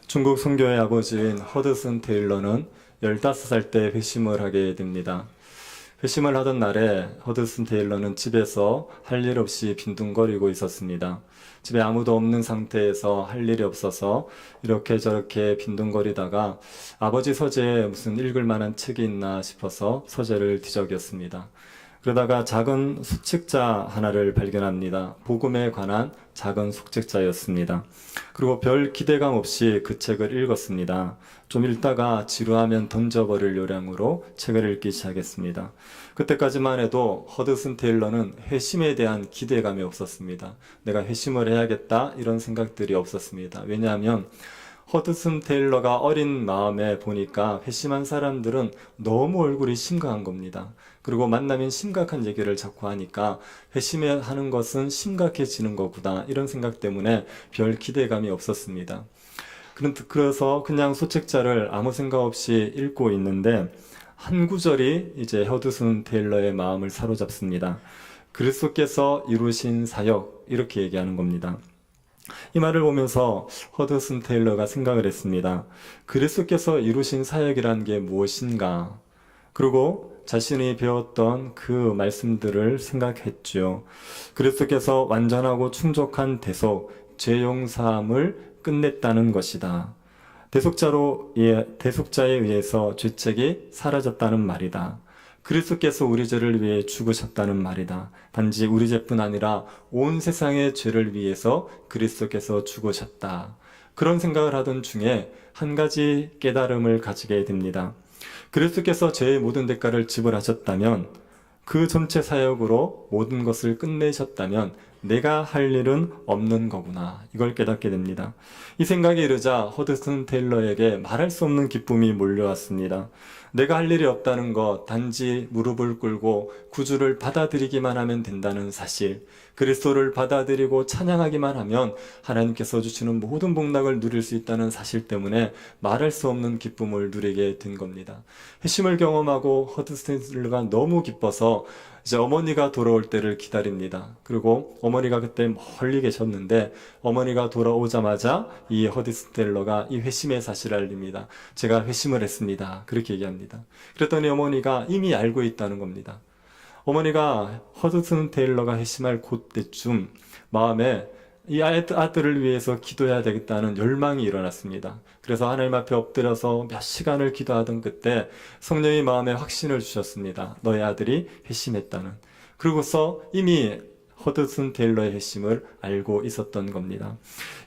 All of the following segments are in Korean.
중국 선교의 아버지인 허드슨 테일러는 15살 때 회심을 하게 됩니다. 회심을 하던 날에 허드슨 테일러는 집에서 할 일 없이 빈둥거리고 있었습니다. 집에 아무도 없는 상태에서 할 일이 없어서 이렇게 저렇게 빈둥거리다가 아버지 서재에 무슨 읽을 만한 책이 있나 싶어서 서재를 뒤적였습니다. 그러다가 작은 숙책자 하나를 발견합니다. 복음에 관한 작은 숙책자였습니다. 그리고 별 기대감 없이 그 책을 읽었습니다. 좀 읽다가 지루하면 던져버릴 요량으로 책을 읽기 시작했습니다. 그때까지만 해도 허드슨 테일러는 회심에 대한 기대감이 없었습니다. 내가 회심을 해야겠다 이런 생각들이 없었습니다. 왜냐하면 허드슨 테일러가 어린 마음에 보니까 회심한 사람들은 너무 얼굴이 심각한 겁니다. 그리고 만나면 심각한 얘기를 자꾸 하니까 회심하는 것은 심각해지는 거구나 이런 생각 때문에 별 기대감이 없었습니다. 그래서 그냥 소책자를 아무 생각 없이 읽고 있는데 한 구절이 이제 허드슨 테일러의 마음을 사로잡습니다. 그리스도께서 이루신 사역 이렇게 얘기하는 겁니다. 이 말을 보면서 허드슨 테일러가 생각을 했습니다. 그리스도께서 이루신 사역이란 게 무엇인가? 그리고 자신이 배웠던 그 말씀들을 생각했죠. 그리스도께서 완전하고 충족한 대속, 죄 용서함을 끝냈다는 것이다. 대속자에 의해서 죄책이 사라졌다는 말이다. 그리스도께서 우리 죄를 위해 죽으셨다는 말이다. 단지 우리 죄뿐 아니라 온 세상의 죄를 위해서 그리스도께서 죽으셨다. 그런 생각을 하던 중에 한 가지 깨달음을 가지게 됩니다. 그리스도께서 죄의 모든 대가를 지불하셨다면, 그 전체 사역으로 모든 것을 끝내셨다면 내가 할 일은 없는 거구나. 이걸 깨닫게 됩니다. 이 생각이 이르자 허드슨 테일러에게 말할 수 없는 기쁨이 몰려왔습니다. 내가 할 일이 없다는 것, 단지 무릎을 꿇고 구주를 받아들이기만 하면 된다는 사실, 그리스도를 받아들이고 찬양하기만 하면 하나님께서 주시는 모든 복락을 누릴 수 있다는 사실 때문에 말할 수 없는 기쁨을 누리게 된 겁니다. 회심을 경험하고 허드슨 테일러가 너무 기뻐서 이제 어머니가 돌아올 때를 기다립니다. 그리고 어머니가 그때 멀리 계셨는데 어머니가 돌아오자마자 이 허드슨 테일러가 이 회심의 사실을 알립니다. 제가 회심을 했습니다. 그렇게 얘기합니다. 그랬더니 어머니가 이미 알고 있다는 겁니다. 어머니가 허드슨 테일러가 회심할 그때쯤 마음에 이 아들을 위해서 기도해야 되겠다는 열망이 일어났습니다. 그래서 하나님 앞에 엎드려서 몇 시간을 기도하던 그때 성령이 마음에 확신을 주셨습니다. 너의 아들이 회심했다는. 그러고서 이미 허드슨 테일러의 회심을 알고 있었던 겁니다.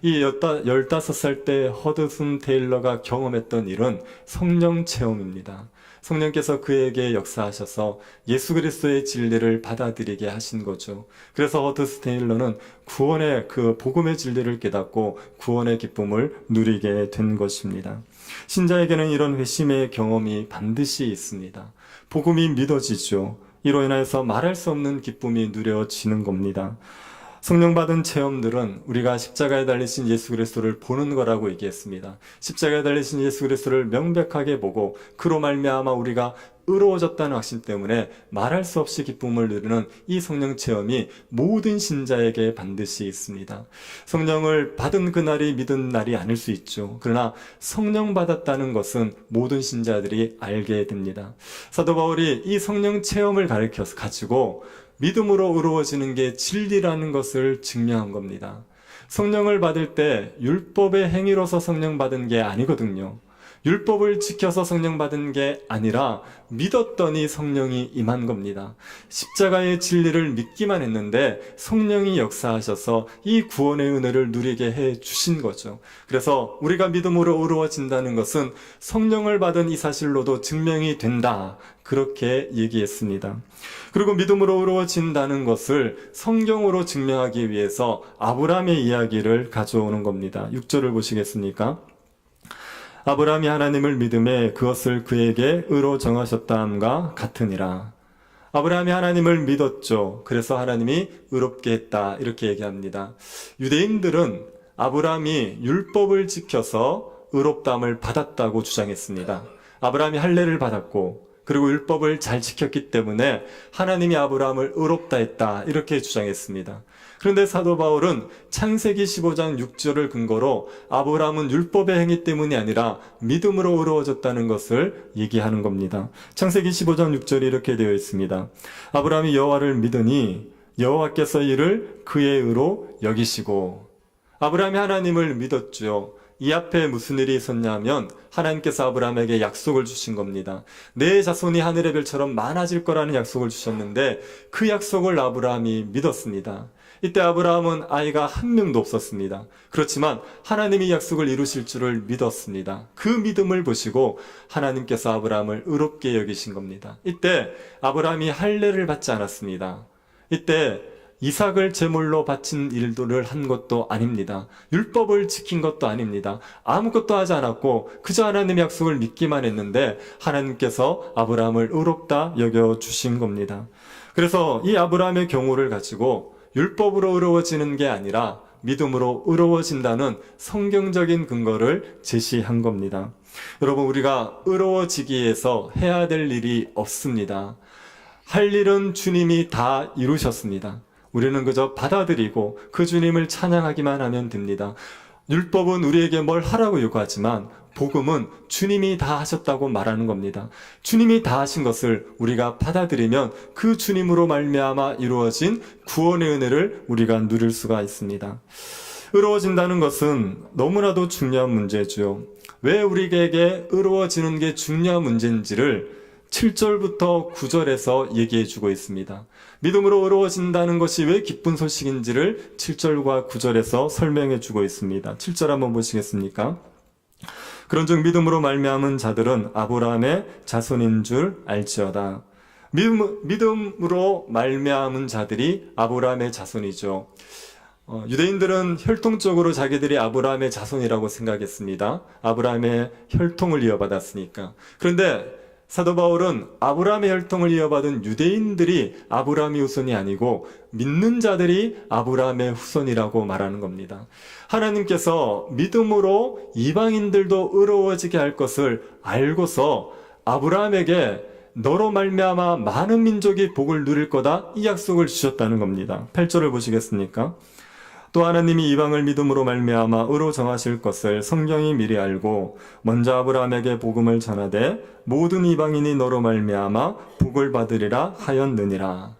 이 15살 때 허드슨 테일러가 경험했던 일은 성령 체험입니다. 성령께서 그에게 역사하셔서 예수 그리스도의 진리를 받아들이게 하신 거죠. 그래서 허드슨 테일러는 구원의 그 복음의 진리를 깨닫고 구원의 기쁨을 누리게 된 것입니다. 신자에게는 이런 회심의 경험이 반드시 있습니다. 복음이 믿어지죠. 이로 인해서 말할 수 없는 기쁨이 누려지는 겁니다. 성령 받은 체험들은 우리가 십자가에 달리신 예수 그리스도를 보는 거라고 얘기했습니다. 십자가에 달리신 예수 그리스도를 명백하게 보고 그로 말미암아 우리가 의로워졌다는 확신 때문에 말할 수 없이 기쁨을 누리는 이 성령 체험이 모든 신자에게 반드시 있습니다. 성령을 받은 그날이 믿은 날이 아닐 수 있죠. 그러나 성령 받았다는 것은 모든 신자들이 알게 됩니다. 사도 바울이 이 성령 체험을 가지고 믿음으로 의로워지는 게 진리라는 것을 증명한 겁니다. 성령을 받을 때 율법의 행위로서 성령 받은 게 아니거든요. 율법을 지켜서 성령 받은 게 아니라 믿었더니 성령이 임한 겁니다. 십자가의 진리를 믿기만 했는데 성령이 역사하셔서 이 구원의 은혜를 누리게 해 주신 거죠. 그래서 우리가 믿음으로 의로워진다는 것은 성령을 받은 이 사실로도 증명이 된다. 그렇게 얘기했습니다. 그리고 믿음으로 의로워진다는 것을 성경으로 증명하기 위해서 아브라함의 이야기를 가져오는 겁니다. 6절을 보시겠습니까? 아브라함이 하나님을 믿음에 그것을 그에게 의로 정하셨다함과 같으니라. 아브라함이 하나님을 믿었죠. 그래서 하나님이 의롭게 했다. 이렇게 얘기합니다. 유대인들은 아브라함이 율법을 지켜서 의롭다함을 받았다고 주장했습니다. 아브라함이 할례를 받았고 그리고 율법을 잘 지켰기 때문에 하나님이 아브라함을 의롭다 했다. 이렇게 주장했습니다. 그런데 사도 바울은 창세기 15장 6절을 근거로 아브라함은 율법의 행위 때문이 아니라 믿음으로 의로워졌다는 것을 얘기하는 겁니다. 창세기 15장 6절이 이렇게 되어 있습니다. 아브라함이 여호와를 믿으니 여호와께서 이를 그의 의로 여기시고. 아브라함이 하나님을 믿었죠. 이 앞에 무슨 일이 있었냐면 하나님께서 아브라함에게 약속을 주신 겁니다. 내 자손이 하늘의 별처럼 많아질 거라는 약속을 주셨는데 그 약속을 아브라함이 믿었습니다. 이때 아브라함은 아이가 한 명도 없었습니다. 그렇지만 하나님이 약속을 이루실 줄을 믿었습니다. 그 믿음을 보시고 하나님께서 아브라함을 의롭게 여기신 겁니다. 이때 아브라함이 할례를 받지 않았습니다. 이때 이삭을 제물로 바친 일들을 한 것도 아닙니다. 율법을 지킨 것도 아닙니다. 아무것도 하지 않았고 그저 하나님의 약속을 믿기만 했는데 하나님께서 아브라함을 의롭다 여겨주신 겁니다. 그래서 이 아브라함의 경우를 가지고 율법으로 의로워지는 게 아니라 믿음으로 의로워진다는 성경적인 근거를 제시한 겁니다. 여러분, 우리가 의로워지기 위해서 해야 될 일이 없습니다. 할 일은 주님이 다 이루셨습니다. 우리는 그저 받아들이고 그 주님을 찬양하기만 하면 됩니다. 율법은 우리에게 뭘 하라고 요구하지만 복음은 주님이 다 하셨다고 말하는 겁니다. 주님이 다 하신 것을 우리가 받아들이면 그 주님으로 말미암아 이루어진 구원의 은혜를 우리가 누릴 수가 있습니다. 의로워진다는 것은 너무나도 중요한 문제죠. 왜 우리에게 의로워지는 게 중요한 문제인지를 7절부터 9절에서 얘기해 주고 있습니다. 믿음으로 의로워진다는 것이 왜 기쁜 소식인지를 7절과 9절에서 설명해 주고 있습니다. 7절 한번 보시겠습니까? 그런즉 믿음으로 말미암은 자들은 아브라함의 자손인 줄 알지어다. 믿음으로 말미암은 자들이 아브라함의 자손이죠. 유대인들은 혈통적으로 자기들이 아브라함의 자손이라고 생각했습니다. 아브라함의 혈통을 이어받았으니까. 그런데 사도 바울은 아브라함의 혈통을 이어받은 유대인들이 아브라함의 후손이 아니고 믿는 자들이 아브라함의 후손이라고 말하는 겁니다. 하나님께서 믿음으로 이방인들도 의로워지게 할 것을 알고서 아브라함에게 너로 말미암아 많은 민족이 복을 누릴 거다, 이 약속을 주셨다는 겁니다. 8절을 보시겠습니까? 또 하나님이 이방을 믿음으로 말미암아 의로 정하실 것을 성경이 미리 알고 먼저 아브라함에게 복음을 전하되 모든 이방인이 너로 말미암아 복을 받으리라 하였느니라.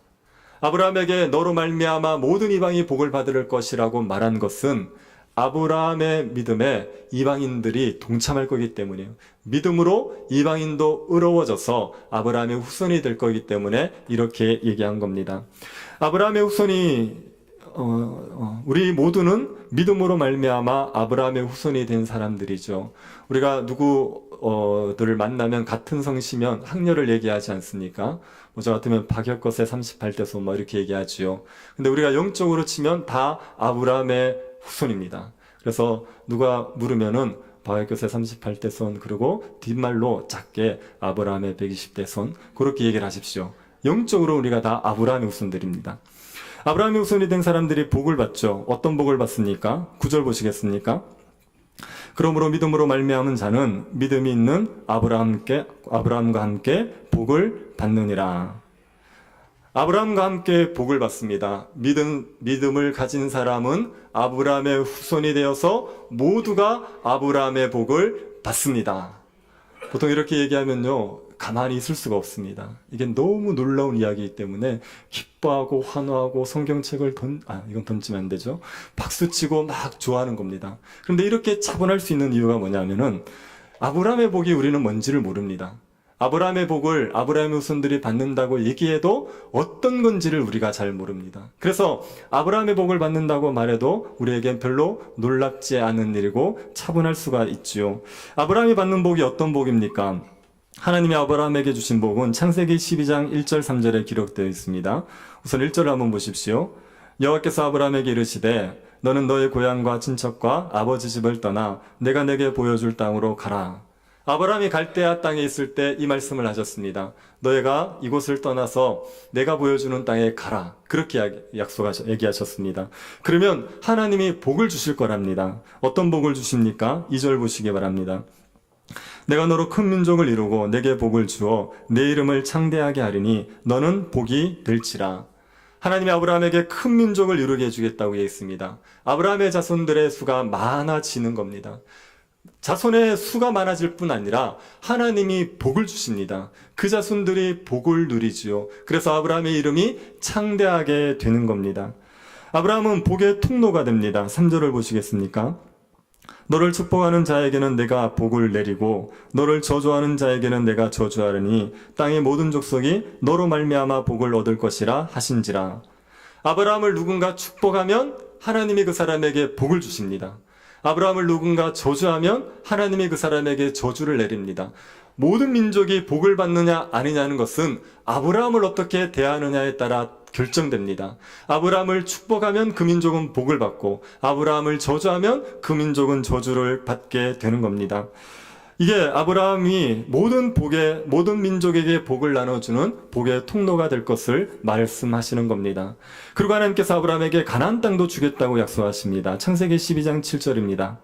아브라함에게 너로 말미암아 모든 이방이 복을 받을 것이라고 말한 것은 아브라함의 믿음에 이방인들이 동참할 거기 때문이에요. 믿음으로 이방인도 의로워져서 아브라함의 후손이 될 거기 때문에 이렇게 얘기한 겁니다. 아브라함의 후손이 우리 모두는 믿음으로 말미암아 아브라함의 후손이 된 사람들이죠. 우리가 누구들을 만나면 같은 성씨면 학렬을 얘기하지 않습니까? 저 같으면 박혁것의 38대손 뭐 이렇게 얘기하지요. 근데 우리가 영적으로 치면 다 아브라함의 후손입니다. 그래서 누가 물으면은 박혁것의 38대손, 그리고 뒷말로 작게 아브라함의 120대손, 그렇게 얘기를 하십시오. 영적으로 우리가 다 아브라함의 후손들입니다. 아브라함의 후손이 된 사람들이 복을 받죠. 어떤 복을 받습니까? 9절 보시겠습니까? 그러므로 믿음으로 말미암은 자는 믿음이 있는 아브라함과 함께 복을 받느니라. 아브라함과 함께 복을 받습니다. 믿음을 가진 사람은 아브라함의 후손이 되어서 모두가 아브라함의 복을 받습니다. 보통 이렇게 얘기하면요, 가만히 있을 수가 없습니다. 이게 너무 놀라운 이야기이기 때문에 기뻐하고 환호하고 성경책을 이건 던지면 안 되죠. 박수치고 막 좋아하는 겁니다. 그런데 이렇게 차분할 수 있는 이유가 뭐냐면은 아브라함의 복이 우리는 뭔지를 모릅니다. 아브라함의 복을 아브라함의 후손들이 받는다고 얘기해도 어떤 건지를 우리가 잘 모릅니다. 그래서 아브라함의 복을 받는다고 말해도 우리에겐 별로 놀랍지 않은 일이고 차분할 수가 있지요. 아브라함이 받는 복이 어떤 복입니까? 하나님이 아브라함에게 주신 복은 창세기 12장 1절 3절에 기록되어 있습니다. 우선 1절을 한번 보십시오. 여호와께서 아브라함에게 이르시되 너는 너의 고향과 친척과 아버지 집을 떠나 내가 내게 보여줄 땅으로 가라. 아브라함이 갈대아 땅에 있을 때 이 말씀을 하셨습니다. 너희가 이곳을 떠나서 내가 보여주는 땅에 가라. 그렇게 얘기하셨습니다. 그러면 하나님이 복을 주실 거랍니다. 어떤 복을 주십니까? 2절 보시기 바랍니다. 내가 너로 큰 민족을 이루고 내게 복을 주어 내 이름을 창대하게 하리니 너는 복이 될지라. 하나님이 아브라함에게 큰 민족을 이루게 해주겠다고 했습니다. 아브라함의 자손들의 수가 많아지는 겁니다. 자손의 수가 많아질 뿐 아니라 하나님이 복을 주십니다. 그 자손들이 복을 누리지요. 그래서 아브라함의 이름이 창대하게 되는 겁니다. 아브라함은 복의 통로가 됩니다. 3절을 보시겠습니까? 너를 축복하는 자에게는 내가 복을 내리고 너를 저주하는 자에게는 내가 저주하리니 땅의 모든 족속이 너로 말미암아 복을 얻을 것이라 하신지라. 아브라함을 누군가 축복하면 하나님이 그 사람에게 복을 주십니다. 아브라함을 누군가 저주하면 하나님이 그 사람에게 저주를 내립니다. 모든 민족이 복을 받느냐 아니냐는 것은 아브라함을 어떻게 대하느냐에 따라 결정됩니다. 아브라함을 축복하면 그 민족은 복을 받고 아브라함을 저주하면 그 민족은 저주를 받게 되는 겁니다. 이게 아브라함이 모든 민족에게 복을 나눠주는 복의 통로가 될 것을 말씀하시는 겁니다. 그리고 하나님께서 아브라함에게 가나안 땅도 주겠다고 약속하십니다. 창세기 12장 7절입니다.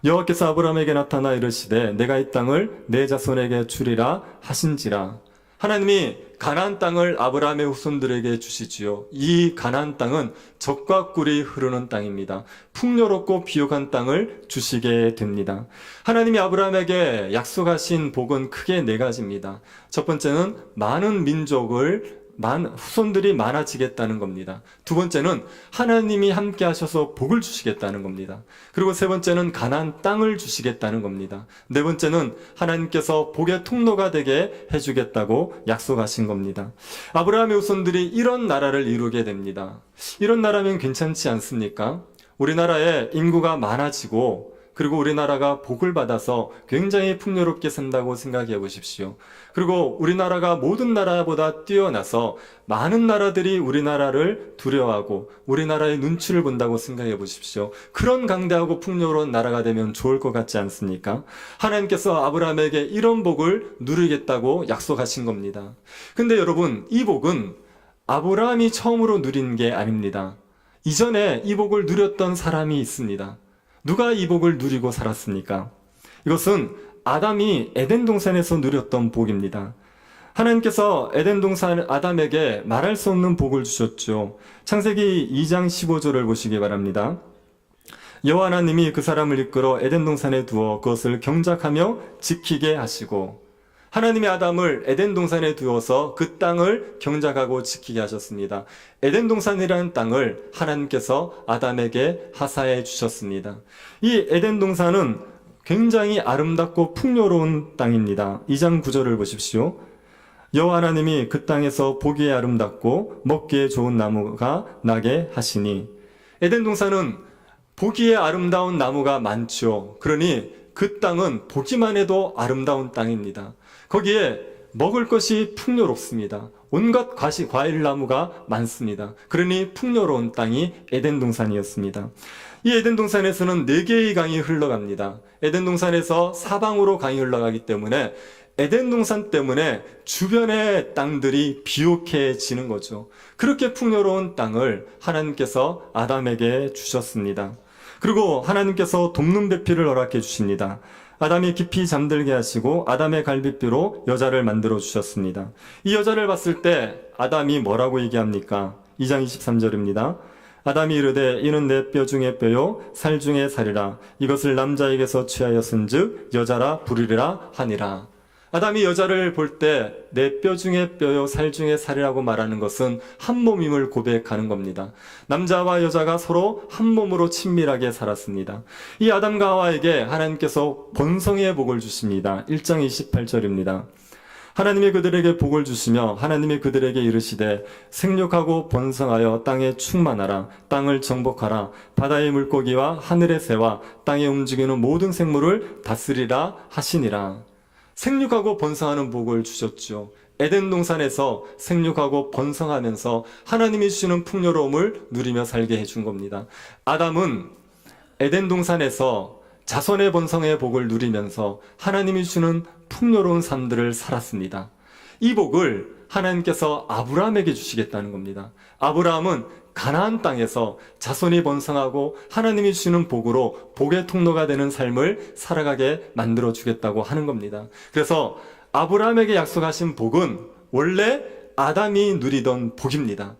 여호와께서 아브라함에게 나타나 이르시되 내가 이 땅을 내 자손에게 주리라 하신지라. 하나님이 가나안 땅을 아브라함의 후손들에게 주시지요. 이 가나안 땅은 젖과 꿀이 흐르는 땅입니다. 풍요롭고 비옥한 땅을 주시게 됩니다. 하나님이 아브라함에게 약속하신 복은 크게 네 가지입니다. 첫 번째는 많은 후손들이 많아지겠다는 겁니다. 두 번째는 하나님이 함께 하셔서 복을 주시겠다는 겁니다. 그리고 세 번째는 가나안 땅을 주시겠다는 겁니다. 네 번째는 하나님께서 복의 통로가 되게 해주겠다고 약속하신 겁니다. 아브라함의 후손들이 이런 나라를 이루게 됩니다. 이런 나라면 괜찮지 않습니까? 우리나라에 인구가 많아지고 그리고 우리나라가 복을 받아서 굉장히 풍요롭게 산다고 생각해 보십시오. 그리고 우리나라가 모든 나라보다 뛰어나서 많은 나라들이 우리나라를 두려워하고 우리나라의 눈치를 본다고 생각해 보십시오. 그런 강대하고 풍요로운 나라가 되면 좋을 것 같지 않습니까? 하나님께서 아브라함에게 이런 복을 누리겠다고 약속하신 겁니다. 근데 여러분, 이 복은 아브라함이 처음으로 누린 게 아닙니다. 이전에 이 복을 누렸던 사람이 있습니다. 누가 이 복을 누리고 살았습니까? 이것은 아담이 에덴 동산에서 누렸던 복입니다. 하나님께서 에덴 동산 아담에게 말할 수 없는 복을 주셨죠. 창세기 2장 15절을 보시기 바랍니다. 여호와 하나님이 그 사람을 이끌어 에덴 동산에 두어 그것을 경작하며 지키게 하시고, 하나님이 아담을 에덴 동산에 두어서 그 땅을 경작하고 지키게 하셨습니다. 에덴 동산이라는 땅을 하나님께서 아담에게 하사해 주셨습니다. 이 에덴 동산은 굉장히 아름답고 풍요로운 땅입니다. 2장 9절을 보십시오. 여호와 하나님이 그 땅에서 보기에 아름답고 먹기에 좋은 나무가 나게 하시니. 에덴 동산은 보기에 아름다운 나무가 많죠. 그러니 그 땅은 보기만 해도 아름다운 땅입니다. 거기에 먹을 것이 풍요롭습니다. 온갖 과일나무가 많습니다. 그러니 풍요로운 땅이 에덴 동산이었습니다. 이 에덴 동산에서는 4개의 강이 흘러갑니다. 에덴 동산에서 사방으로 강이 흘러가기 때문에 에덴 동산 때문에 주변의 땅들이 비옥해지는 거죠. 그렇게 풍요로운 땅을 하나님께서 아담에게 주셨습니다. 그리고 하나님께서 돕는 배필을 허락해 주십니다. 아담이 깊이 잠들게 하시고 아담의 갈빗뼈로 여자를 만들어 주셨습니다. 이 여자를 봤을 때 아담이 뭐라고 얘기합니까? 2장 23절입니다. 아담이 이르되 이는 내 뼈 중에 뼈요 살 중에 살이라. 이것을 남자에게서 취하였은즉 여자라 부르리라 하니라. 아담이 여자를 볼 때 내 뼈 중에 뼈요 살 중에 살이라고 말하는 것은 한 몸임을 고백하는 겁니다. 남자와 여자가 서로 한 몸으로 친밀하게 살았습니다. 이 아담과 하와에게 하나님께서 번성의 복을 주십니다. 1장 28절입니다. 하나님이 그들에게 복을 주시며 하나님이 그들에게 이르시되 생육하고 번성하여 땅에 충만하라. 땅을 정복하라. 바다의 물고기와 하늘의 새와 땅에 움직이는 모든 생물을 다스리라 하시니라. 생육하고 번성하는 복을 주셨죠. 에덴 동산에서 생육하고 번성하면서 하나님이 주시는 풍요로움을 누리며 살게 해준 겁니다. 아담은 에덴 동산에서 자손의 번성의 복을 누리면서 하나님이 주시는 풍요로운 삶들을 살았습니다. 이 복을 하나님께서 아브라함에게 주시겠다는 겁니다. 아브라함은 가나안 땅에서 자손이 번성하고 하나님이 주시는 복으로 복의 통로가 되는 삶을 살아가게 만들어 주겠다고 하는 겁니다. 그래서 아브라함에게 약속하신 복은 원래 아담이 누리던 복입니다.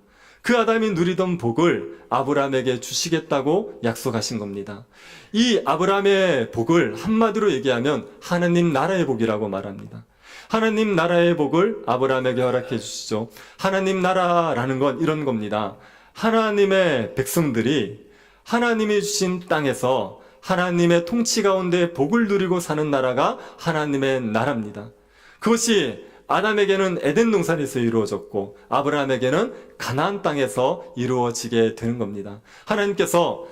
그 아담이 누리던 복을 아브라함에게 주시겠다고 약속하신 겁니다. 이 아브라함의 복을 한마디로 얘기하면 하나님 나라의 복이라고 말합니다. 하나님 나라의 복을 아브라함에게 허락해 주시죠. 하나님 나라라는 건 이런 겁니다. 하나님의 백성들이 하나님이 주신 땅에서 하나님의 통치 가운데 복을 누리고 사는 나라가 하나님의 나라입니다. 그것이 아담에게는 에덴 동산에서 이루어졌고 아브라함에게는 가나안 땅에서 이루어지게 되는 겁니다. 하나님께서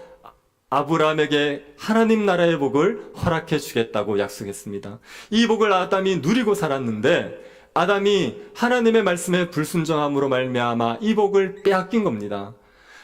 아브라함에게 하나님 나라의 복을 허락해 주겠다고 약속했습니다. 이 복을 아담이 누리고 살았는데 아담이 하나님의 말씀에 불순종함으로 말미암아 이 복을 빼앗긴 겁니다.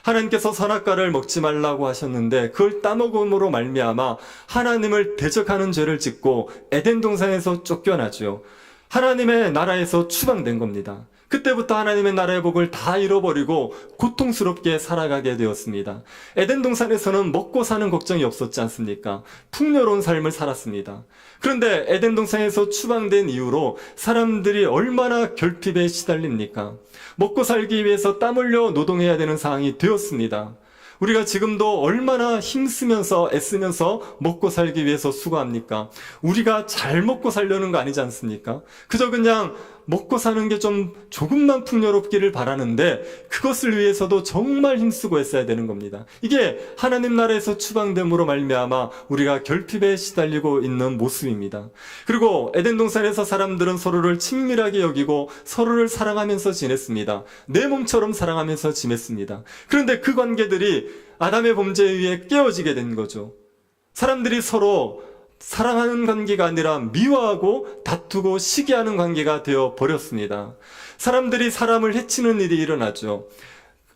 하나님께서 선악과를 먹지 말라고 하셨는데 그걸 따먹음으로 말미암아 하나님을 대적하는 죄를 짓고 에덴 동산에서 쫓겨나죠. 하나님의 나라에서 추방된 겁니다. 그때부터 하나님의 나라의 복을 다 잃어버리고 고통스럽게 살아가게 되었습니다. 에덴 동산에서는 먹고 사는 걱정이 없었지 않습니까? 풍요로운 삶을 살았습니다. 그런데 에덴 동산에서 추방된 이후로 사람들이 얼마나 결핍에 시달립니까? 먹고 살기 위해서 땀 흘려 노동해야 되는 상황이 되었습니다. 우리가 지금도 얼마나 힘쓰면서 애쓰면서 먹고 살기 위해서 수고합니까? 우리가 잘 먹고 살려는 거 아니지 않습니까? 그저 그냥 먹고 사는 게 좀 조금만 풍요롭기를 바라는데 그것을 위해서도 정말 힘쓰고 애써야 되는 겁니다. 이게 하나님 나라에서 추방됨으로 말미암아 우리가 결핍에 시달리고 있는 모습입니다. 그리고 에덴 동산에서 사람들은 서로를 친밀하게 여기고 서로를 사랑하면서 지냈습니다. 내 몸처럼 사랑하면서 지냈습니다. 그런데 그 관계들이 아담의 범죄에 의해 깨어지게 된 거죠. 사람들이 서로 사랑하는 관계가 아니라 미워하고 다투고 시기하는 관계가 되어 버렸습니다. 사람들이 사람을 해치는 일이 일어나죠.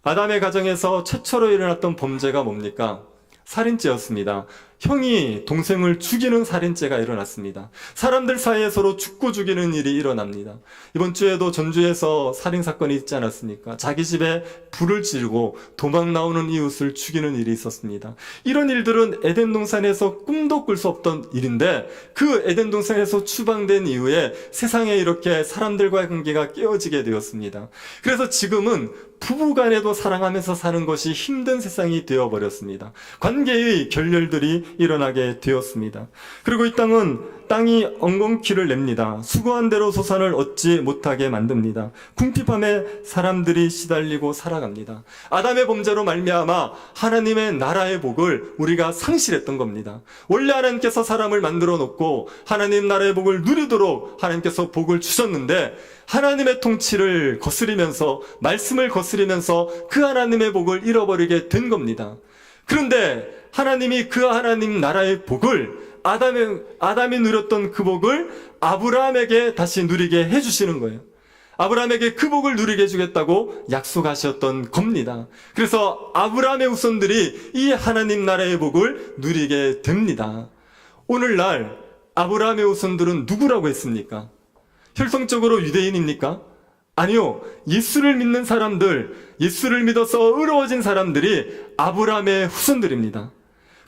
아담의 가정에서 최초로 일어났던 범죄가 뭡니까? 살인죄였습니다. 형이 동생을 죽이는 살인죄가 일어났습니다. 사람들 사이에 서로 죽고 죽이는 일이 일어납니다. 이번 주에도 전주에서 살인사건이 있지 않았습니까? 자기 집에 불을 지르고 도망 나오는 이웃을 죽이는 일이 있었습니다. 이런 일들은 에덴 동산에서 꿈도 꿀 수 없던 일인데 그 에덴 동산에서 추방된 이후에 세상에 이렇게 사람들과의 관계가 깨어지게 되었습니다. 그래서 지금은 부부간에도 사랑하면서 사는 것이 힘든 세상이 되어버렸습니다. 관계의 결렬들이 일어나게 되었습니다. 그리고 이 땅이 엉겅퀴를 냅니다. 수고한 대로 소산을 얻지 못하게 만듭니다. 궁핍함에 사람들이 시달리고 살아갑니다. 아담의 범죄로 말미암아 하나님의 나라의 복을 우리가 상실했던 겁니다. 원래 하나님께서 사람을 만들어 놓고 하나님 나라의 복을 누리도록 하나님께서 복을 주셨는데 하나님의 통치를 거스리면서 말씀을 거스리면서 그 하나님의 복을 잃어버리게 된 겁니다. 그런데 하나님이 그 하나님 나라의 복을 아담이 누렸던 그 복을 아브라함에게 다시 누리게 해주시는 거예요. 아브라함에게 그 복을 누리게 해주겠다고 약속하셨던 겁니다. 그래서 아브라함의 후손들이 이 하나님 나라의 복을 누리게 됩니다. 오늘날 아브라함의 후손들은 누구라고 했습니까? 혈통적으로 유대인입니까? 아니요. 예수를 믿는 사람들, 예수를 믿어서 의로워진 사람들이 아브라함의 후손들입니다.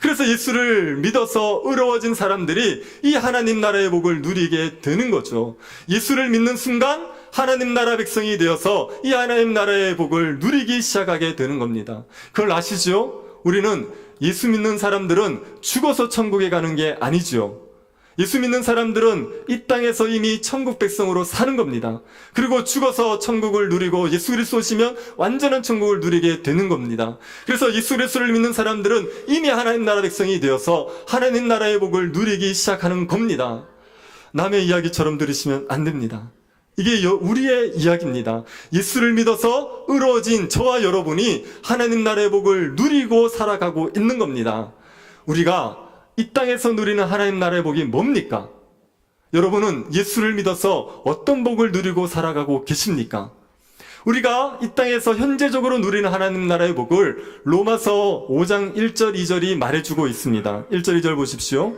그래서 예수를 믿어서 의로워진 사람들이 이 하나님 나라의 복을 누리게 되는 거죠. 예수를 믿는 순간 하나님 나라 백성이 되어서 이 하나님 나라의 복을 누리기 시작하게 되는 겁니다. 그걸 아시죠? 우리는 예수 믿는 사람들은 죽어서 천국에 가는 게 아니죠. 예수 믿는 사람들은 이 땅에서 이미 천국 백성으로 사는 겁니다. 그리고 죽어서 천국을 누리고 예수 그리스도 오시면 완전한 천국을 누리게 되는 겁니다. 그래서 예수 그리스도를 믿는 사람들은 이미 하나님 나라 백성이 되어서 하나님 나라의 복을 누리기 시작하는 겁니다. 남의 이야기처럼 들으시면 안 됩니다. 이게 우리의 이야기입니다. 예수를 믿어서 의로워진 저와 여러분이 하나님 나라의 복을 누리고 살아가고 있는 겁니다. 우리가 이 땅에서 누리는 하나님 나라의 복이 뭡니까? 여러분은 예수를 믿어서 어떤 복을 누리고 살아가고 계십니까? 우리가 이 땅에서 현재적으로 누리는 하나님 나라의 복을 로마서 5장 1절 2절이 말해주고 있습니다. 1절 2절 보십시오.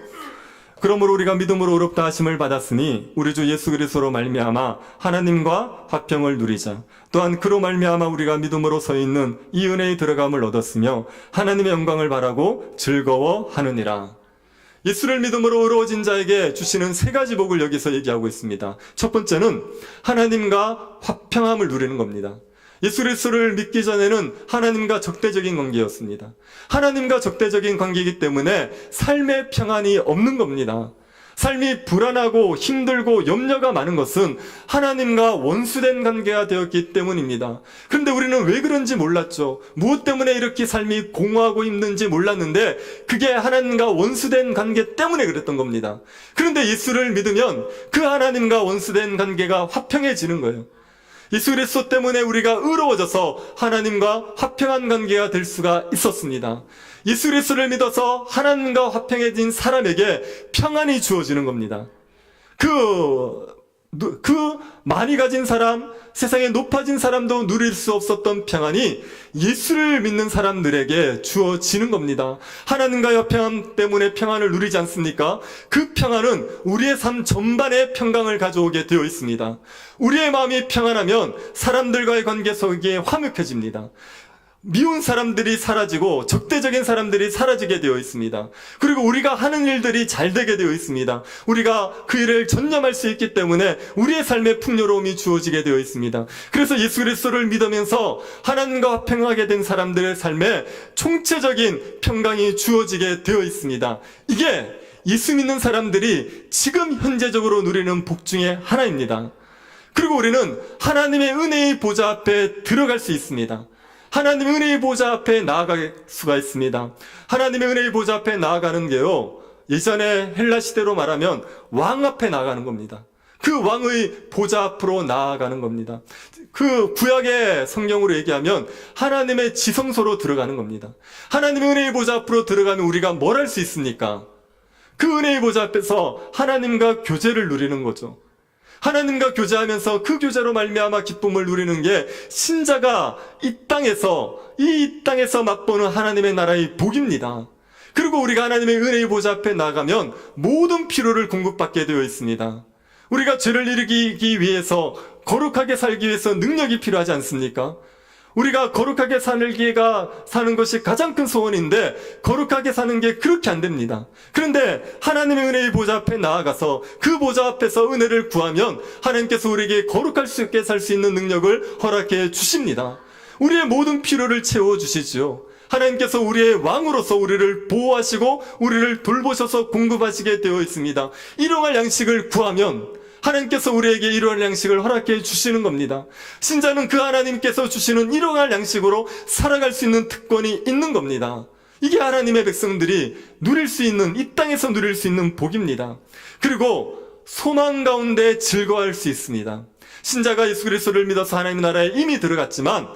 그러므로 우리가 믿음으로 의롭다 하심을 받았으니 우리 주 예수 그리스도로 말미암아 하나님과 화평을 누리자. 또한 그로 말미암아 우리가 믿음으로 서 있는 이 은혜의 들어감을 얻었으며 하나님의 영광을 바라고 즐거워하느니라. 예수를 믿음으로 의로워진 자에게 주시는 세 가지 복을 여기서 얘기하고 있습니다. 첫 번째는 하나님과 화평함을 누리는 겁니다. 예수 그리스도를 믿기 전에는 하나님과 적대적인 관계였습니다. 하나님과 적대적인 관계이기 때문에 삶의 평안이 없는 겁니다. 삶이 불안하고 힘들고 염려가 많은 것은 하나님과 원수된 관계가 되었기 때문입니다. 그런데 우리는 왜 그런지 몰랐죠. 무엇 때문에 이렇게 삶이 공허하고 힘든지 몰랐는데 그게 하나님과 원수된 관계 때문에 그랬던 겁니다. 그런데 예수를 믿으면 그 하나님과 원수된 관계가 화평해지는 거예요. 예수 그리스도 때문에 우리가 의로워져서 하나님과 화평한 관계가 될 수가 있었습니다. 예수 그리스도를 믿어서 하나님과 화평해진 사람에게 평안이 주어지는 겁니다. 그 많이 가진 사람, 세상에 높아진 사람도 누릴 수 없었던 평안이 예수를 믿는 사람들에게 주어지는 겁니다. 하나님과의 화평함 때문에 평안을 누리지 않습니까? 그 평안은 우리의 삶 전반에 평강을 가져오게 되어 있습니다. 우리의 마음이 평안하면 사람들과의 관계 속에 화목해집니다. 미운 사람들이 사라지고 적대적인 사람들이 사라지게 되어 있습니다. 그리고 우리가 하는 일들이 잘 되게 되어 있습니다. 우리가 그 일을 전념할 수 있기 때문에 우리의 삶에 풍요로움이 주어지게 되어 있습니다. 그래서 예수 그리스도를 믿으면서 하나님과 화평하게 된 사람들의 삶에 총체적인 평강이 주어지게 되어 있습니다. 이게 예수 믿는 사람들이 지금 현재적으로 누리는 복 중에 하나입니다. 그리고 우리는 하나님의 은혜의 보좌 앞에 들어갈 수 있습니다. 하나님의 은혜의 보좌 앞에 나아갈 수가 있습니다. 하나님의 은혜의 보좌 앞에 나아가는 게요, 예전에 헬라 시대로 말하면 왕 앞에 나아가는 겁니다. 그 왕의 보좌 앞으로 나아가는 겁니다. 그 구약의 성경으로 얘기하면 하나님의 지성소로 들어가는 겁니다. 하나님의 은혜의 보좌 앞으로 들어가면 우리가 뭘 할 수 있습니까? 그 은혜의 보좌 앞에서 하나님과 교제를 누리는 거죠. 하나님과 교제하면서 그 교제로 말미암아 기쁨을 누리는 게 신자가 이 땅에서 맛보는 하나님의 나라의 복입니다. 그리고 우리가 하나님의 은혜의 보좌 앞에 나가면 모든 필요를 공급받게 되어 있습니다. 우리가 죄를 이기기 위해서, 거룩하게 살기 위해서 능력이 필요하지 않습니까? 우리가 거룩하게 사는 것이 가장 큰 소원인데 거룩하게 사는 게 그렇게 안 됩니다. 그런데 하나님의 은혜의 보좌 앞에 나아가서 그 보좌 앞에서 은혜를 구하면 하나님께서 우리에게 거룩할 수 있게 살 수 있는 능력을 허락해 주십니다. 우리의 모든 필요를 채워주시죠. 하나님께서 우리의 왕으로서 우리를 보호하시고 우리를 돌보셔서 공급하시게 되어 있습니다. 일용할 양식을 구하면 하나님께서 우리에게 일용할 양식을 허락해 주시는 겁니다. 신자는 그 하나님께서 주시는 일용할 양식으로 살아갈 수 있는 특권이 있는 겁니다. 이게 하나님의 백성들이 누릴 수 있는, 이 땅에서 누릴 수 있는 복입니다. 그리고 소망 가운데 즐거워할 수 있습니다. 신자가 예수 그리스도를 믿어서 하나님의 나라에 이미 들어갔지만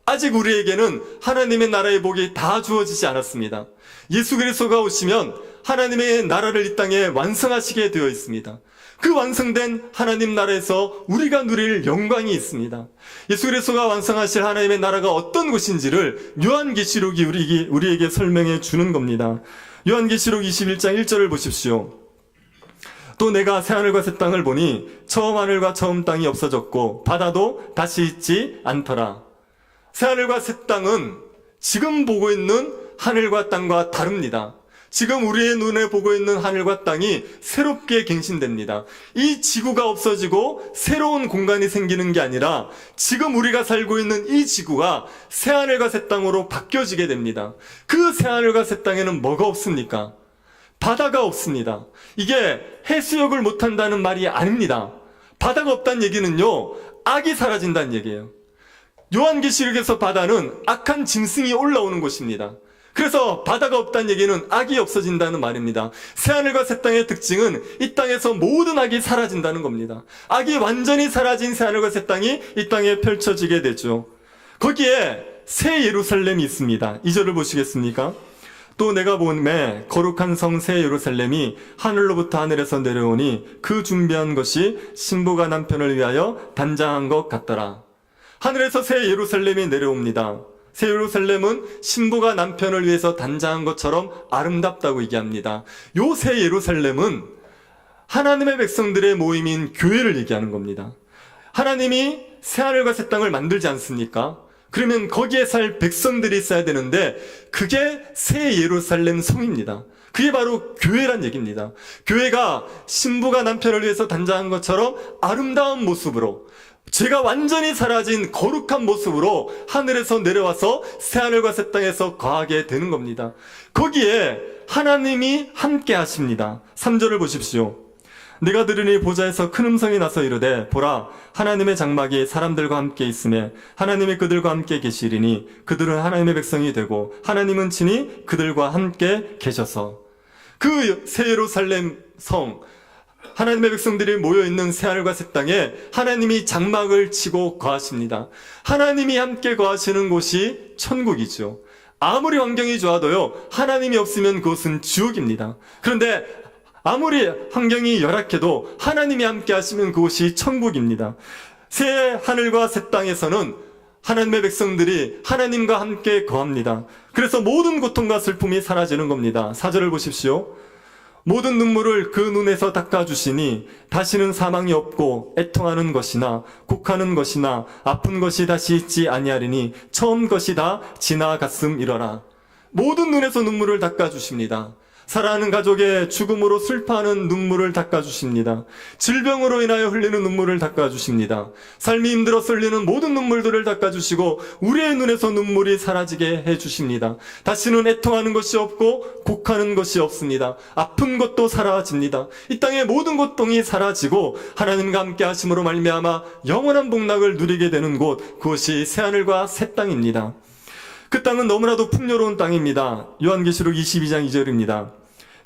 아직 우리에게는 하나님의 나라의 복이 다 주어지지 않았습니다. 예수 그리스도가 오시면 하나님의 나라를 이 땅에 완성하시게 되어 있습니다. 그 완성된 하나님 나라에서 우리가 누릴 영광이 있습니다. 예수 그리스도가 완성하실 하나님의 나라가 어떤 곳인지를 요한계시록이 우리에게 설명해 주는 겁니다. 요한계시록 21장 1절을 보십시오. 또 내가 새하늘과 새 땅을 보니 처음 하늘과 처음 땅이 없어졌고 바다도 다시 있지 않더라. 새하늘과 새 땅은 지금 보고 있는 하늘과 땅과 다릅니다. 지금 우리의 눈에 보고 있는 하늘과 땅이 새롭게 갱신됩니다. 이 지구가 없어지고 새로운 공간이 생기는 게 아니라 지금 우리가 살고 있는 이 지구가 새하늘과 새 땅으로 바뀌어지게 됩니다. 그 새하늘과 새 땅에는 뭐가 없습니까? 바다가 없습니다. 이게 해수욕을 못한다는 말이 아닙니다. 바다가 없다는 얘기는요, 악이 사라진다는 얘기예요. 요한계시록에서 바다는 악한 짐승이 올라오는 곳입니다. 그래서 바다가 없다는 얘기는 악이 없어진다는 말입니다. 새하늘과 새 땅의 특징은 이 땅에서 모든 악이 사라진다는 겁니다. 악이 완전히 사라진 새하늘과 새 땅이 이 땅에 펼쳐지게 되죠. 거기에 새 예루살렘이 있습니다. 2절을 보시겠습니까? 또 내가 보매 거룩한 성 새 예루살렘이 하늘로부터 하늘에서 내려오니 그 준비한 것이 신부가 남편을 위하여 단장한 것 같더라. 하늘에서 새 예루살렘이 내려옵니다. 새 예루살렘은 신부가 남편을 위해서 단장한 것처럼 아름답다고 얘기합니다. 요 새 예루살렘은 하나님의 백성들의 모임인 교회를 얘기하는 겁니다. 하나님이 새하늘과 새 땅을 만들지 않습니까? 그러면 거기에 살 백성들이 있어야 되는데 그게 새 예루살렘 성입니다. 그게 바로 교회란 얘기입니다. 교회가 신부가 남편을 위해서 단장한 것처럼 아름다운 모습으로 죄가 완전히 사라진 거룩한 모습으로 하늘에서 내려와서 새하늘과 새 땅에서 거하게 되는 겁니다. 거기에 하나님이 함께 하십니다. 3절을 보십시오. 내가 들으니 보좌에서 큰 음성이 나서 이르되 보라 하나님의 장막이 사람들과 함께 있으며 하나님이 그들과 함께 계시리니 그들은 하나님의 백성이 되고 하나님은 친히 그들과 함께 계셔서 그 새 예루살렘 성 하나님의 백성들이 모여있는 새하늘과 새 땅에 하나님이 장막을 치고 거하십니다. 하나님이 함께 거하시는 곳이 천국이죠. 아무리 환경이 좋아도요 하나님이 없으면 그곳은 지옥입니다. 그런데 아무리 환경이 열악해도 하나님이 함께 하시면 그곳이 천국입니다. 새 하늘과 새 땅에서는 하나님의 백성들이 하나님과 함께 거합니다. 그래서 모든 고통과 슬픔이 사라지는 겁니다. 4절을 보십시오. 모든 눈물을 그 눈에서 닦아주시니 다시는 사망이 없고 애통하는 것이나 곡하는 것이나 아픈 것이 다시 있지 아니하리니 처음 것이 다 지나갔음이러라. 모든 눈에서 눈물을 닦아주십니다. 사랑하는 가족의 죽음으로 슬퍼하는 눈물을 닦아주십니다. 질병으로 인하여 흘리는 눈물을 닦아주십니다. 삶이 힘들어서 흘리는 모든 눈물들을 닦아주시고 우리의 눈에서 눈물이 사라지게 해주십니다. 다시는 애통하는 것이 없고 곡하는 것이 없습니다. 아픈 것도 사라집니다. 이 땅의 모든 고통이 사라지고 하나님과 함께 하심으로 말미암아 영원한 복락을 누리게 되는 곳, 그것이 새하늘과 새 땅입니다. 그 땅은 너무나도 풍요로운 땅입니다. 요한계시록 22장 2절입니다.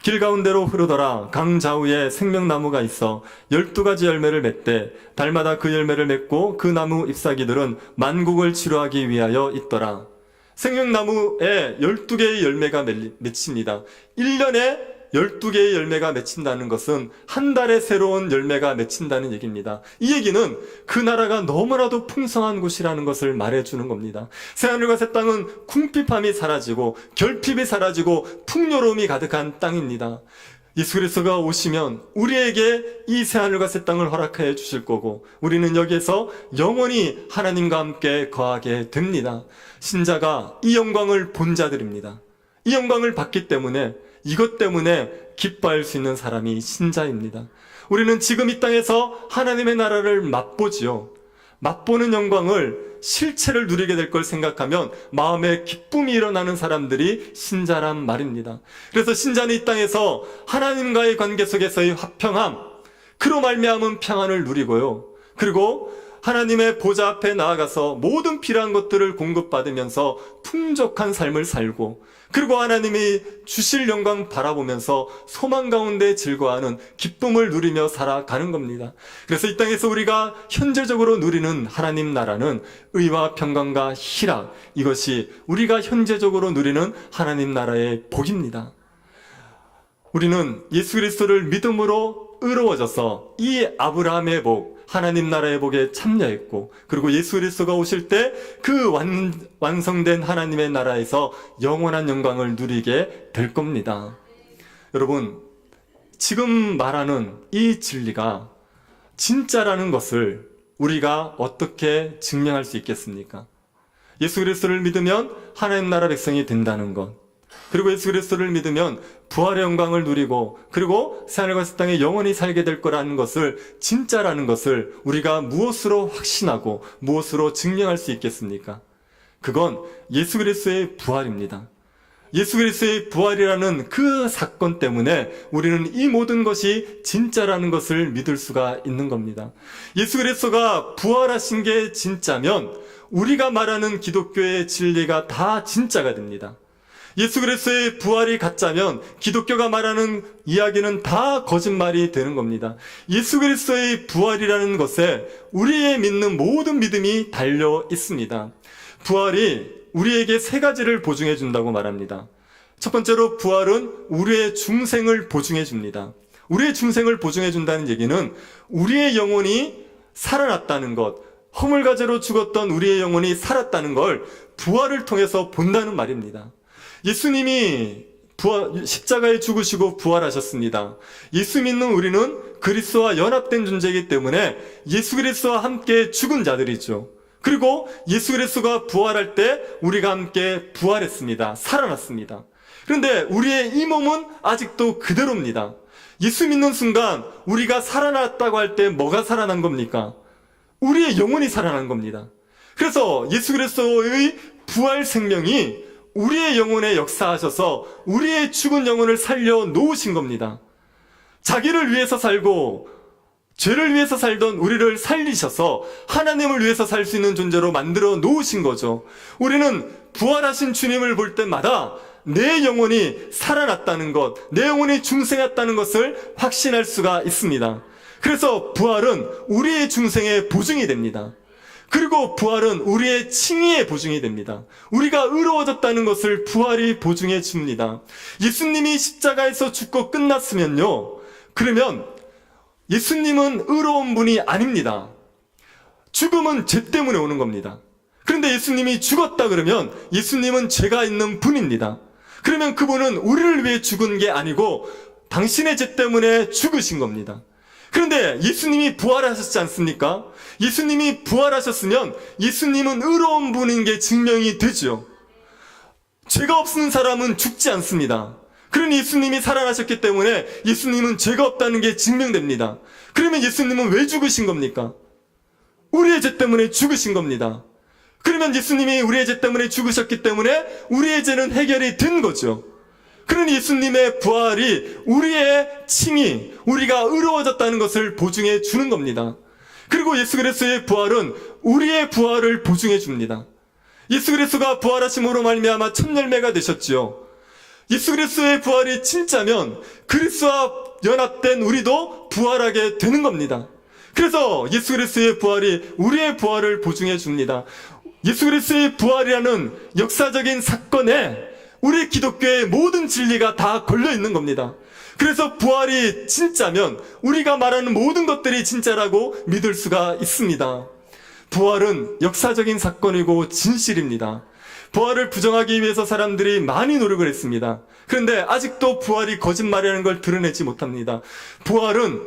길 가운데로 흐르더라. 강 좌우에 생명나무가 있어 12가지 열매를 맺되 달마다 그 열매를 맺고 그 나무 잎사귀들은 만국을 치료하기 위하여 있더라. 생명나무에 12개의 열매가 맺힙니다. 1년에 12개의 열매가 맺힌다는 것은 한 달에 새로운 열매가 맺힌다는 얘기입니다. 이 얘기는 그 나라가 너무나도 풍성한 곳이라는 것을 말해주는 겁니다. 새하늘과 새 땅은 궁핍함이 사라지고 결핍이 사라지고 풍요로움이 가득한 땅입니다. 예수 그리스도가 오시면 우리에게 이 새하늘과 새 땅을 허락해 주실 거고 우리는 여기에서 영원히 하나님과 함께 거하게 됩니다. 신자가 이 영광을 본 자들입니다. 이 영광을 받기 때문에 이것 때문에 기뻐할 수 있는 사람이 신자입니다. 우리는 지금 이 땅에서 하나님의 나라를 맛보지요. 맛보는 영광을 실체를 누리게 될 걸 생각하면 마음에 기쁨이 일어나는 사람들이 신자란 말입니다. 그래서 신자는 이 땅에서 하나님과의 관계 속에서의 화평함, 그로 말미암은 평안을 누리고요. 그리고 하나님의 보좌 앞에 나아가서 모든 필요한 것들을 공급받으면서 풍족한 삶을 살고 그리고 하나님이 주실 영광 바라보면서 소망 가운데 즐거워하는 기쁨을 누리며 살아가는 겁니다. 그래서 이 땅에서 우리가 현재적으로 누리는 하나님 나라는 의와 평강과 희락, 이것이 우리가 현재적으로 누리는 하나님 나라의 복입니다. 우리는 예수 그리스도를 믿음으로 의로워져서 이 아브라함의 복, 하나님 나라의 복에 참여했고 그리고 예수 그리스도가 오실 때 그 완성된 하나님의 나라에서 영원한 영광을 누리게 될 겁니다. 여러분, 지금 말하는 이 진리가 진짜라는 것을 우리가 어떻게 증명할 수 있겠습니까? 예수 그리스도를 믿으면 하나님 나라 백성이 된다는 것, 그리고 예수 그리스도를 믿으면 부활의 영광을 누리고 그리고 새하늘과 새 땅에 영원히 살게 될 거라는 것을, 진짜라는 것을 우리가 무엇으로 확신하고 무엇으로 증명할 수 있겠습니까? 그건 예수 그리스도의 부활입니다. 예수 그리스도의 부활이라는 그 사건 때문에 우리는 이 모든 것이 진짜라는 것을 믿을 수가 있는 겁니다. 예수 그리스도가 부활하신 게 진짜면 우리가 말하는 기독교의 진리가 다 진짜가 됩니다. 예수 그리스도의 부활이 가짜면 기독교가 말하는 이야기는 다 거짓말이 되는 겁니다. 예수 그리스도의 부활이라는 것에 우리의 믿는 모든 믿음이 달려 있습니다. 부활이 우리에게 세 가지를 보증해 준다고 말합니다. 첫 번째로 부활은 우리의 중생을 보증해 줍니다. 우리의 중생을 보증해 준다는 얘기는 우리의 영혼이 살아났다는 것, 허물과제로 죽었던 우리의 영혼이 살았다는 걸 부활을 통해서 본다는 말입니다. 예수님이 십자가에 죽으시고 부활하셨습니다. 예수 믿는 우리는 그리스도와 연합된 존재이기 때문에 예수 그리스도와 함께 죽은 자들이죠. 그리고 예수 그리스도가 부활할 때 우리가 함께 부활했습니다. 살아났습니다. 그런데 우리의 이 몸은 아직도 그대로입니다. 예수 믿는 순간 우리가 살아났다고 할 때 뭐가 살아난 겁니까? 우리의 영혼이 살아난 겁니다. 그래서 예수 그리스도의 부활 생명이 우리의 영혼에 역사하셔서 우리의 죽은 영혼을 살려 놓으신 겁니다. 자기를 위해서 살고 죄를 위해서 살던 우리를 살리셔서 하나님을 위해서 살 수 있는 존재로 만들어 놓으신 거죠. 우리는 부활하신 주님을 볼 때마다 내 영혼이 살아났다는 것, 내 영혼이 중생했다는 것을 확신할 수가 있습니다. 그래서 부활은 우리의 중생의 보증이 됩니다. 그리고 부활은 우리의 칭의의 보증이 됩니다. 우리가 의로워졌다는 것을 부활이 보증해 줍니다. 예수님이 십자가에서 죽고 끝났으면요, 그러면 예수님은 의로운 분이 아닙니다. 죽음은 죄 때문에 오는 겁니다. 그런데 예수님이 죽었다 그러면 예수님은 죄가 있는 분입니다. 그러면 그분은 우리를 위해 죽은 게 아니고 당신의 죄 때문에 죽으신 겁니다. 그런데 예수님이 부활하셨지 않습니까? 예수님이 부활하셨으면 예수님은 의로운 분인 게 증명이 되죠. 죄가 없는 사람은 죽지 않습니다. 그러니 예수님이 살아나셨기 때문에 예수님은 죄가 없다는 게 증명됩니다. 그러면 예수님은 왜 죽으신 겁니까? 우리의 죄 때문에 죽으신 겁니다. 그러면 예수님이 우리의 죄 때문에 죽으셨기 때문에 우리의 죄는 해결이 된 거죠. 그러니 예수님의 부활이 우리의 칭의, 우리가 의로워졌다는 것을 보증해 주는 겁니다. 그리고 예수 그리스도의 부활은 우리의 부활을 보증해 줍니다. 예수 그리스도가 부활하심으로 말미암아 첫 열매가 되셨지요. 예수 그리스도의 부활이 진짜면 그리스도와 연합된 우리도 부활하게 되는 겁니다. 그래서 예수 그리스도의 부활이 우리의 부활을 보증해 줍니다. 예수 그리스도의 부활이라는 역사적인 사건에 우리 기독교의 모든 진리가 다 걸려 있는 겁니다. 그래서 부활이 진짜면 우리가 말하는 모든 것들이 진짜라고 믿을 수가 있습니다. 부활은 역사적인 사건이고 진실입니다. 부활을 부정하기 위해서 사람들이 많이 노력을 했습니다. 그런데 아직도 부활이 거짓말이라는 걸 드러내지 못합니다. 부활은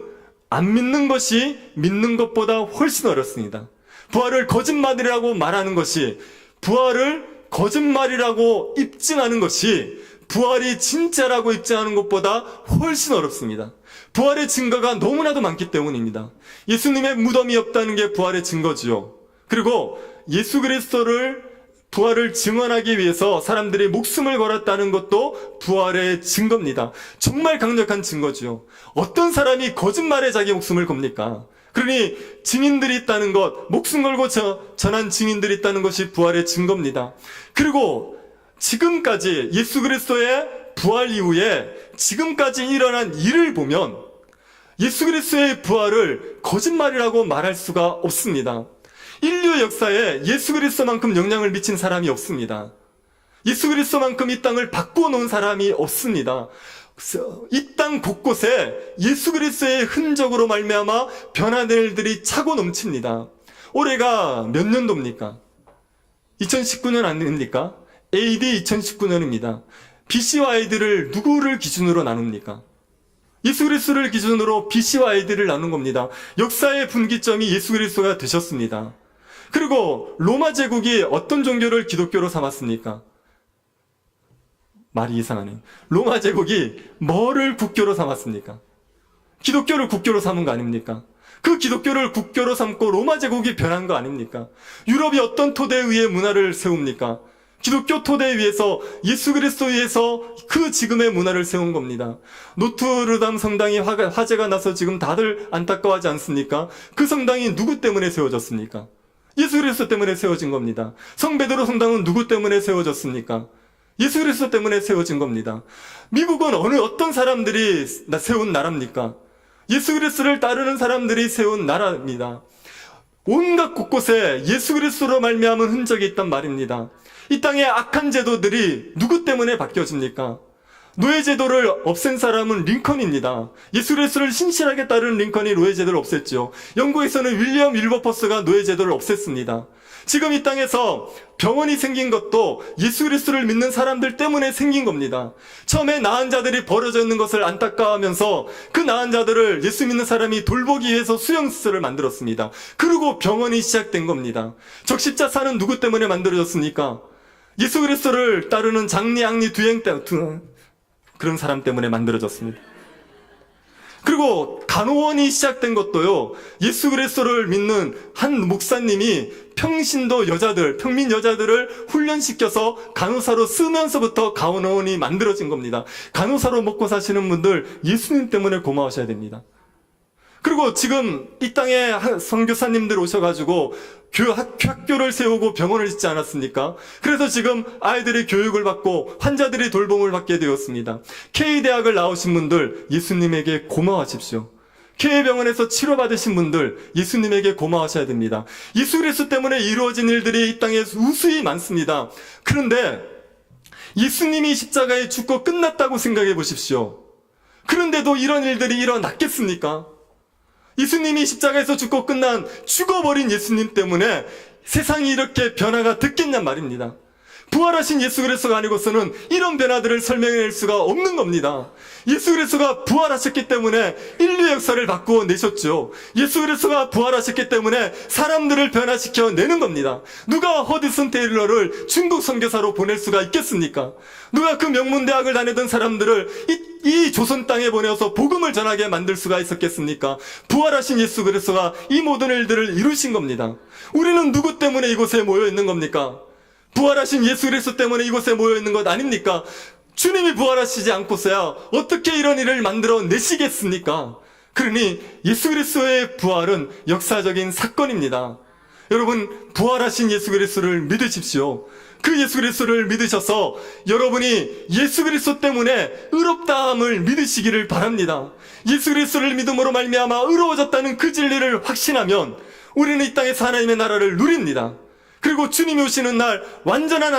안 믿는 것이 믿는 것보다 훨씬 어렵습니다. 부활을 거짓말이라고 말하는 것이, 부활을 거짓말이라고 입증하는 것이 부활이 진짜라고 입증하는 것보다 훨씬 어렵습니다. 부활의 증거가 너무나도 많기 때문입니다. 예수님의 무덤이 없다는 게 부활의 증거지요. 그리고 예수 그리스도를 부활을 증언하기 위해서 사람들이 목숨을 걸었다는 것도 부활의 증거입니다. 정말 강력한 증거지요. 어떤 사람이 거짓말에 자기 목숨을 겁니까? 그러니 증인들이 있다는 것, 목숨 걸고 전한 증인들이 있다는 것이 부활의 증거입니다. 그리고 지금까지 예수 그리스도의 부활 이후에 지금까지 일어난 일을 보면 예수 그리스도의 부활을 거짓말이라고 말할 수가 없습니다. 인류 역사에 예수 그리스도만큼 영향을 미친 사람이 없습니다. 예수 그리스도만큼 이 땅을 바꾸어 놓은 사람이 없습니다. 이 땅 곳곳에 예수 그리스도의 흔적으로 말미암아 변화된 일들이 차고 넘칩니다. 올해가 몇 년도입니까? 2019년 아닙니까? AD 2019년입니다. BC와 AD를 누구를 기준으로 나눕니까? 예수 그리스도를 기준으로 BC와 AD를 나눈 겁니다. 역사의 분기점이 예수 그리스도가 되셨습니다. 그리고 로마 제국이 어떤 종교를 기독교로 삼았습니까? 말이 이상하네. 로마 제국이 뭐를 국교로 삼았습니까? 기독교를 국교로 삼은 거 아닙니까? 그 기독교를 국교로 삼고 로마 제국이 변한 거 아닙니까? 유럽이 어떤 토대 위에 문화를 세웁니까? 기독교 토대 위에서 예수 그리스도 위에서 그 지금의 문화를 세운 겁니다. 노트르담 성당이 화재가 나서 지금 다들 안타까워하지 않습니까? 그 성당이 누구 때문에 세워졌습니까? 예수 그리스도 때문에 세워진 겁니다. 성 베드로 성당은 누구 때문에 세워졌습니까? 예수 그리스도 때문에 세워진 겁니다. 미국은 어떤 사람들이 세운 나라입니까? 예수 그리스도를 따르는 사람들이 세운 나라입니다. 온갖 곳곳에 예수 그리스도로 말미암은 흔적이 있단 말입니다. 이 땅의 악한 제도들이 누구 때문에 바뀌어집니까? 노예제도를 없앤 사람은 링컨입니다. 예수 그리스도를 신실하게 따르는 링컨이 노예제도를 없앴죠. 영국에서는 윌리엄 윌버퍼스가 노예제도를 없앴습니다. 지금 이 땅에서 병원이 생긴 것도 예수 그리스도를 믿는 사람들 때문에 생긴 겁니다. 처음에 나은 자들이 버려져 있는 것을 안타까워하면서 그 나은 자들을 예수 믿는 사람이 돌보기 위해서 수용시설을 만들었습니다. 그리고 병원이 시작된 겁니다. 적십자사는 누구 때문에 만들어졌습니까? 예수 그리스도를 따르는 장리, 악리, 두행 그런 사람 때문에 만들어졌습니다. 그리고 간호원이 시작된 것도요, 예수 그리스도를 믿는 한 목사님이 평신도 여자들, 평민 여자들을 훈련시켜서 간호사로 쓰면서부터 간호원이 만들어진 겁니다. 간호사로 먹고 사시는 분들 예수님 때문에 고마우셔야 됩니다. 그리고 지금 이 땅에 선교사님들 오셔가지고 학교를 세우고 병원을 짓지 않았습니까? 그래서 지금 아이들이 교육을 받고 환자들이 돌봄을 받게 되었습니다. K대학을 나오신 분들 예수님에게 고마워하십시오. K병원에서 치료받으신 분들 예수님에게 고마워하셔야 됩니다. 예수 그리스도 때문에 이루어진 일들이 이 땅에 우수히 많습니다. 그런데 예수님이 십자가에 죽고 끝났다고 생각해 보십시오. 그런데도 이런 일들이 일어났겠습니까? 예수님이 십자가에서 죽고 끝난 죽어버린 예수님 때문에 세상이 이렇게 변화가 됐겠냔 말입니다. 부활하신 예수 그리스도가 아니고서는 이런 변화들을 설명해낼 수가 없는 겁니다. 예수 그리스도가 부활하셨기 때문에 인류 역사를 바꾸어 내셨죠. 예수 그리스도가 부활하셨기 때문에 사람들을 변화시켜 내는 겁니다. 누가 허드슨 테일러를 중국 선교사로 보낼 수가 있겠습니까? 누가 그 명문대학을 다니던 사람들을 이 조선 땅에 보내서 복음을 전하게 만들 수가 있었겠습니까? 부활하신 예수 그리스도가 이 모든 일들을 이루신 겁니다. 우리는 누구 때문에 이곳에 모여 있는 겁니까? 부활하신 예수 그리스도 때문에 이곳에 모여 있는 것 아닙니까? 주님이 부활하시지 않고서야 어떻게 이런 일을 만들어 내시겠습니까? 그러니 예수 그리스도의 부활은 역사적인 사건입니다. 여러분, 부활하신 예수 그리스도를 믿으십시오. 그 예수 그리스도를 믿으셔서 여러분이 예수 그리스도 때문에 의롭다함을 믿으시기를 바랍니다. 예수 그리스도를 믿음으로 말미암아 의로워졌다는 그 진리를 확신하면 우리는 이 땅에서 하나님의 나라를 누립니다. 그리고 주님이 오시는 날 완전한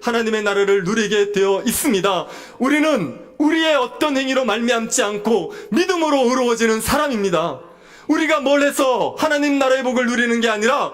하나님의 나라를 누리게 되어 있습니다. 우리는 우리의 어떤 행위로 말미암지 않고 믿음으로 의로워지는 사람입니다. 우리가 뭘 해서 하나님 나라의 복을 누리는 게 아니라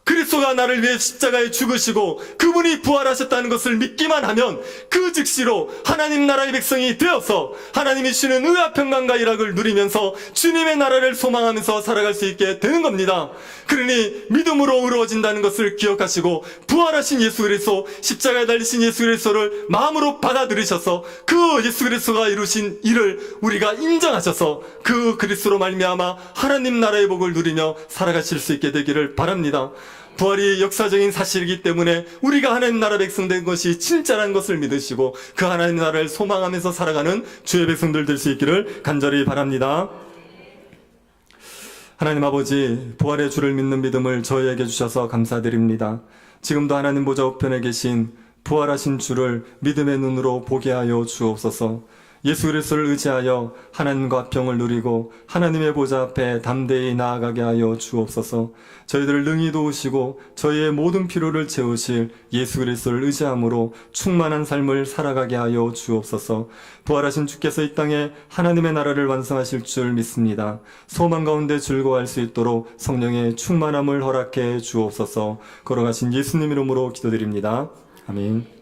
그리스도가 나를 위해 십자가에 죽으시고 그분이 부활하셨다는 것을 믿기만 하면 그 즉시로 하나님 나라의 백성이 되어서 하나님이 주시는 의와 평강과 일락을 누리면서 주님의 나라를 소망하면서 살아갈 수 있게 되는 겁니다. 그러니 믿음으로 의로워진다는 것을 기억하시고 부활하신 예수 그리스도, 십자가에 달리신 예수 그리스도를 마음으로 받아들이셔서 그 예수 그리스도가 이루신 일을 우리가 인정하셔서 그 그리스도로 말미암아 하나님 나라의 복을 누리며 살아가실 수 있게 되기를 바랍니다. 부활이 역사적인 사실이기 때문에 우리가 하나님 나라 백성 된 것이 진짜라는 것을 믿으시고 그 하나님 나라를 소망하면서 살아가는 주의 백성들 될 수 있기를 간절히 바랍니다. 하나님 아버지, 부활의 주를 믿는 믿음을 저희에게 주셔서 감사드립니다. 지금도 하나님 보좌 우편에 계신 부활하신 주를 믿음의 눈으로 보게 하여 주옵소서. 예수 그리스도를 의지하여 하나님과 화평을 누리고 하나님의 보좌 앞에 담대히 나아가게 하여 주옵소서. 저희들을 능히 도우시고 저희의 모든 필요를 채우실 예수 그리스도를 의지함으로 충만한 삶을 살아가게 하여 주옵소서. 부활하신 주께서 이 땅에 하나님의 나라를 완성하실 줄 믿습니다. 소망 가운데 즐거워할 수 있도록 성령의 충만함을 허락해 주옵소서. 걸어가신 예수님 이름으로 기도드립니다. 아멘.